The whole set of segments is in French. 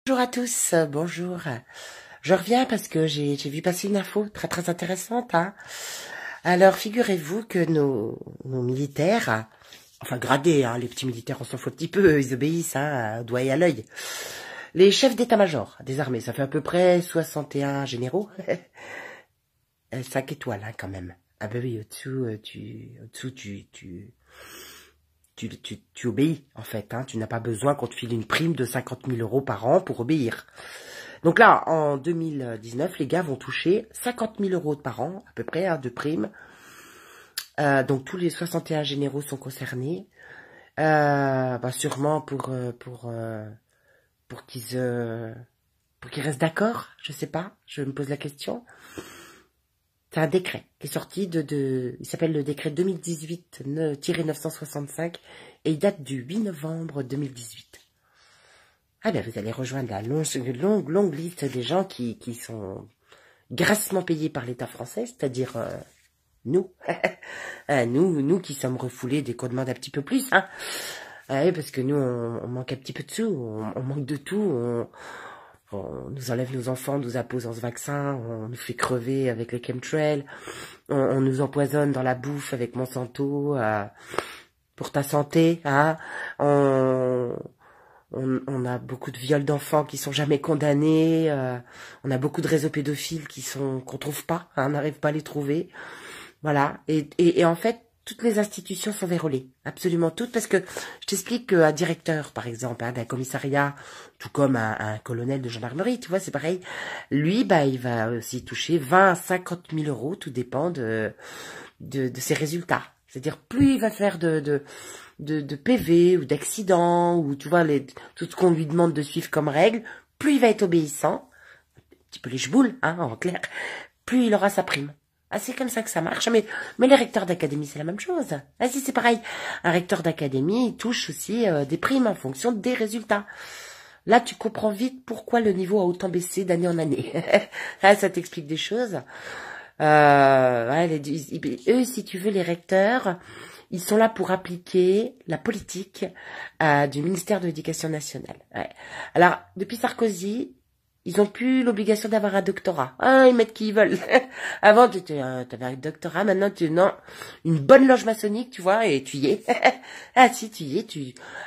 Bonjour à tous, bonjour. Je reviens parce que j'ai vu passer une info très intéressante. Alors, figurez-vous que nos militaires, enfin gradés, les petits militaires, on s'en fout un petit peu, ils obéissent, au doigt et à l'œil. Les chefs d'état-major des armées, ça fait à peu près 61 généraux. 5 étoiles, quand même. Ah bah oui, au-dessous, tu obéis, en fait. Tu n'as pas besoin qu'on te file une prime de 50 000 € par an pour obéir. Donc là, en 2019, les gars vont toucher 50 000 € par an, à peu près, de primes. Donc tous les 61 généraux sont concernés. Sûrement pour qu'ils restent d'accord, je sais pas, je me pose la question. C'est un décret qui est sorti il s'appelle le décret 2018-965 et il date du 8 novembre 2018. Ah ben vous allez rejoindre la longue liste des gens qui sont grassement payés par l'État français, c'est-à-dire nous. nous qui sommes refoulés dès qu'on demande un petit peu plus. Oui, parce que nous, on manque un petit peu de sous, on manque de tout, on nous enlève nos enfants, on nous impose ce vaccin, on nous fait crever avec les chemtrails, on nous empoisonne dans la bouffe avec Monsanto, pour ta santé, on a beaucoup de viols d'enfants qui sont jamais condamnés, on a beaucoup de réseaux pédophiles qu'on trouve pas, on n'arrive pas à les trouver, voilà, et en fait, toutes les institutions sont vérolées, absolument toutes, parce que je t'explique qu'un directeur, par exemple, d'un commissariat, tout comme un colonel de gendarmerie, tu vois, c'est pareil, lui, il va aussi toucher 20 à 50 000 €, tout dépend de ses résultats. C'est-à-dire, plus il va faire de PV ou d'accidents, ou tu vois, tout ce qu'on lui demande de suivre comme règle, plus il va être obéissant, un petit peu les cheboules, en clair, plus il aura sa prime. C'est comme ça que ça marche. Mais les recteurs d'académie, c'est la même chose. Si, c'est pareil. Un recteur d'académie, il touche aussi des primes en fonction des résultats. Là, tu comprends vite pourquoi le niveau a autant baissé d'année en année. Ça t'explique des choses. Eux, si tu veux, les recteurs, ils sont là pour appliquer la politique du ministère de l'Éducation nationale. Alors, depuis Sarkozy, ils ont plus l'obligation d'avoir un doctorat. Ils mettent qui ils veulent. Avant, t'avais un doctorat, maintenant, non, une bonne loge maçonnique, tu vois, et tu y es. Si, tu y es,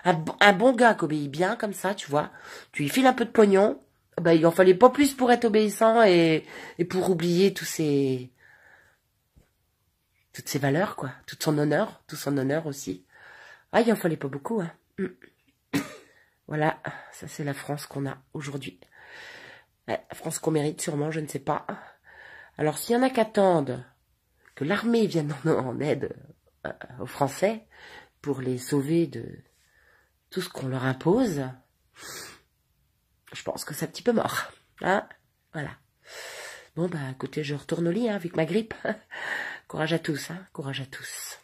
un bon gars qui obéit bien, comme ça, tu vois, tu lui files un peu de pognon, il en fallait pas plus pour être obéissant et pour oublier toutes ses valeurs, quoi, tout son honneur aussi. Il en fallait pas beaucoup, Voilà, ça c'est la France qu'on a aujourd'hui. La France qu'on mérite sûrement, je ne sais pas. Alors s'il y en a qui attendent que l'armée vienne en aide aux Français pour les sauver de tout ce qu'on leur impose, je pense que c'est un petit peu mort. Voilà. Bon, écoutez, je retourne au lit avec ma grippe. Courage à tous, courage à tous.